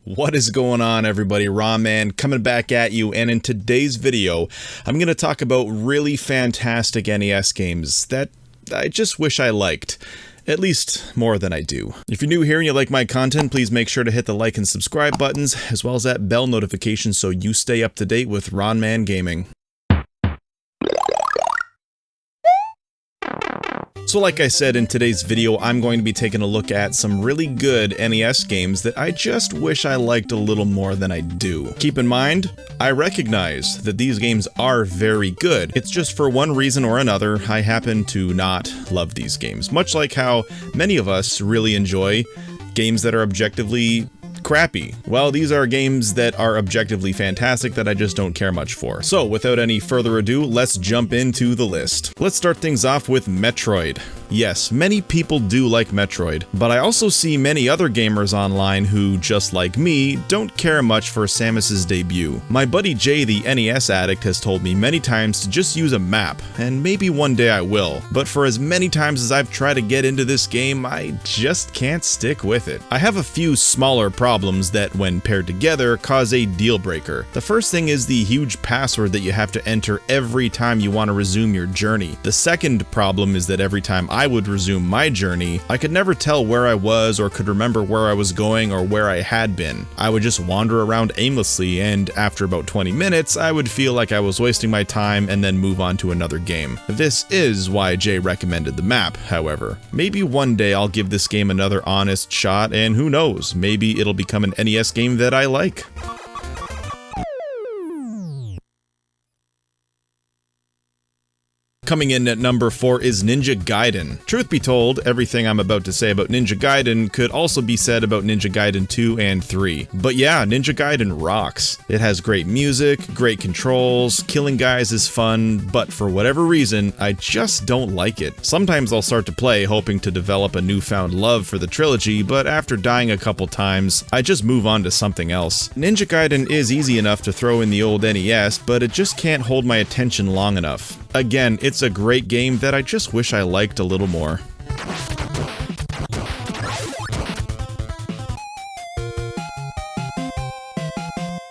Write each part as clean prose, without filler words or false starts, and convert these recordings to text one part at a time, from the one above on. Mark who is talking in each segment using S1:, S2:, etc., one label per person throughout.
S1: What is going on, everybody? RonMan coming back at you, and in today's video, I'm going to talk about really fantastic NES games that I just wish I liked. At least more than I do. If you're new here and you like my content, please make sure to hit the like and subscribe buttons, as well as that bell notification so you stay up to date with RonMan Gaming. So like I said, in today's video, I'm going to be taking a look at some really good NES games that I just wish I liked a little more than I do. Keep in mind, I recognize that these games are very good. It's just for one reason or another, I happen to not love these games. Much like how many of us really enjoy games that are objectively crappy. Well, these are games that are objectively fantastic that I just don't care much for. So, without any further ado, let's jump into the list. Let's start things off with Metroid. Yes, many people do like Metroid, but I also see many other gamers online who, just like me, don't care much for Samus's debut. My buddy Jay, the NES addict, has told me many times to just use a map, and maybe one day I will, but for as many times as I've tried to get into this game, I just can't stick with it. I have a few smaller problems that, when paired together, cause a deal breaker. The first thing is the huge password that you have to enter every time you want to resume your journey. The second problem is that every time I would resume my journey, I could never tell where I was or could remember where I was going or where I had been. I would just wander around aimlessly, and after about 20 minutes, I would feel like I was wasting my time and then move on to another game. This is why Jay recommended the map, however. Maybe one day I'll give this game another honest shot, and who knows, maybe it'll become an NES game that I like. Coming in at number 4 is Ninja Gaiden. Truth be told, everything I'm about to say about Ninja Gaiden could also be said about Ninja Gaiden 2 and 3. But yeah, Ninja Gaiden rocks. It has great music, great controls, killing guys is fun, but for whatever reason, I just don't like it. Sometimes I'll start to play hoping to develop a newfound love for the trilogy, but after dying a couple times, I just move on to something else. Ninja Gaiden is easy enough to throw in the old NES, but it just can't hold my attention long enough. Again, it's a great game that I just wish I liked a little more.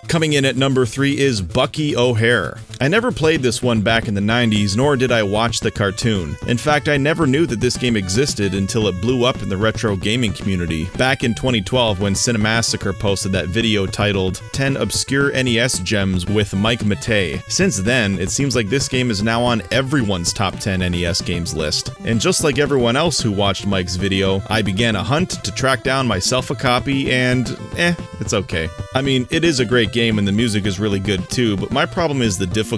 S1: Coming in at number 3 is Bucky OHare. I never played this one back in the 90s, nor did I watch the cartoon. In fact, I never knew that this game existed until it blew up in the retro gaming community. Back in 2012, when Cinemassacre posted that video titled 10 Obscure NES Gems with Mike Matei. Since then, it seems like this game is now on everyone's top 10 NES games list. And just like everyone else who watched Mike's video, I began a hunt to track down myself a copy, and it's okay. I mean, it is a great game and the music is really good too, but my problem is the difficulty.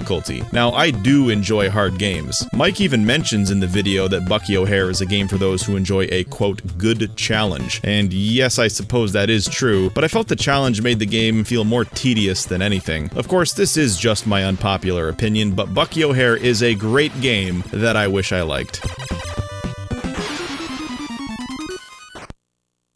S1: Now, I do enjoy hard games. Mike even mentions in the video that Bucky OHare is a game for those who enjoy a, quote, good challenge. And yes, I suppose that is true, but I felt the challenge made the game feel more tedious than anything. Of course, this is just my unpopular opinion, but Bucky OHare is a great game that I wish I liked.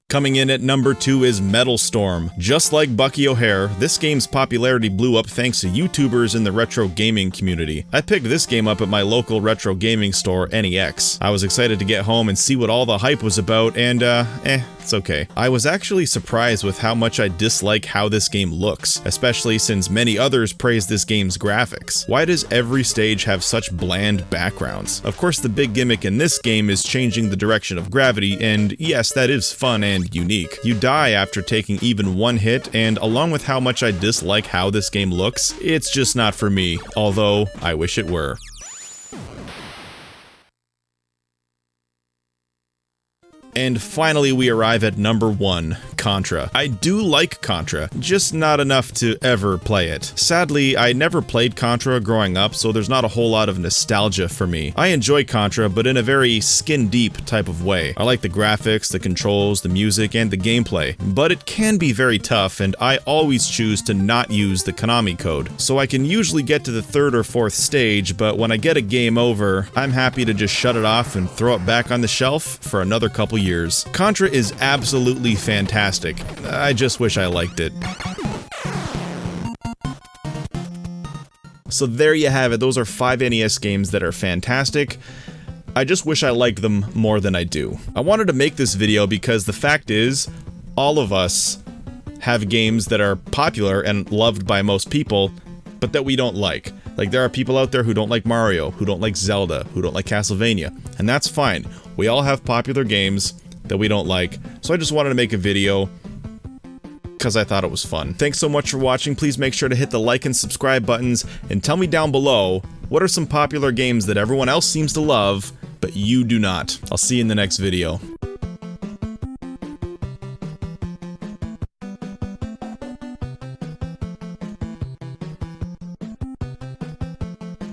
S1: Coming in at number 2 is Metal Storm. Just like Bucky OHare, this game's popularity blew up thanks to YouTubers in the retro gaming community. I picked this game up at my local retro gaming store, NEX. I was excited to get home and see what all the hype was about, and it's okay. I was actually surprised with how much I dislike how this game looks, especially since many others praise this game's graphics. Why does every stage have such bland backgrounds? Of course, the big gimmick in this game is changing the direction of gravity, and yes, that is fun and unique. You die after taking even one hit, and along with how much I dislike how this game looks, it's just not for me, although I wish it were. And finally, we arrive at number 1, Contra. I do like Contra, just not enough to ever play it. Sadly, I never played Contra growing up, so there's not a whole lot of nostalgia for me. I enjoy Contra, but in a very skin-deep type of way. I like the graphics, the controls, the music, and the gameplay, but it can be very tough, and I always choose to not use the Konami code. So I can usually get to the 3rd or 4th stage, but when I get a game over, I'm happy to just shut it off and throw it back on the shelf for another couple years. Contra is absolutely fantastic. I just wish I liked it. So there you have it. Those are 5 NES games that are fantastic. I just wish I liked them more than I do. I wanted to make this video because the fact is, all of us have games that are popular and loved by most people, but that we don't like. Like, there are people out there who don't like Mario, who don't like Zelda, who don't like Castlevania, and that's fine. We all have popular games that we don't like, so I just wanted to make a video because I thought it was fun. Thanks so much for watching. Please make sure to hit the like and subscribe buttons, and tell me down below, what are some popular games that everyone else seems to love, but you do not? I'll see you in the next video.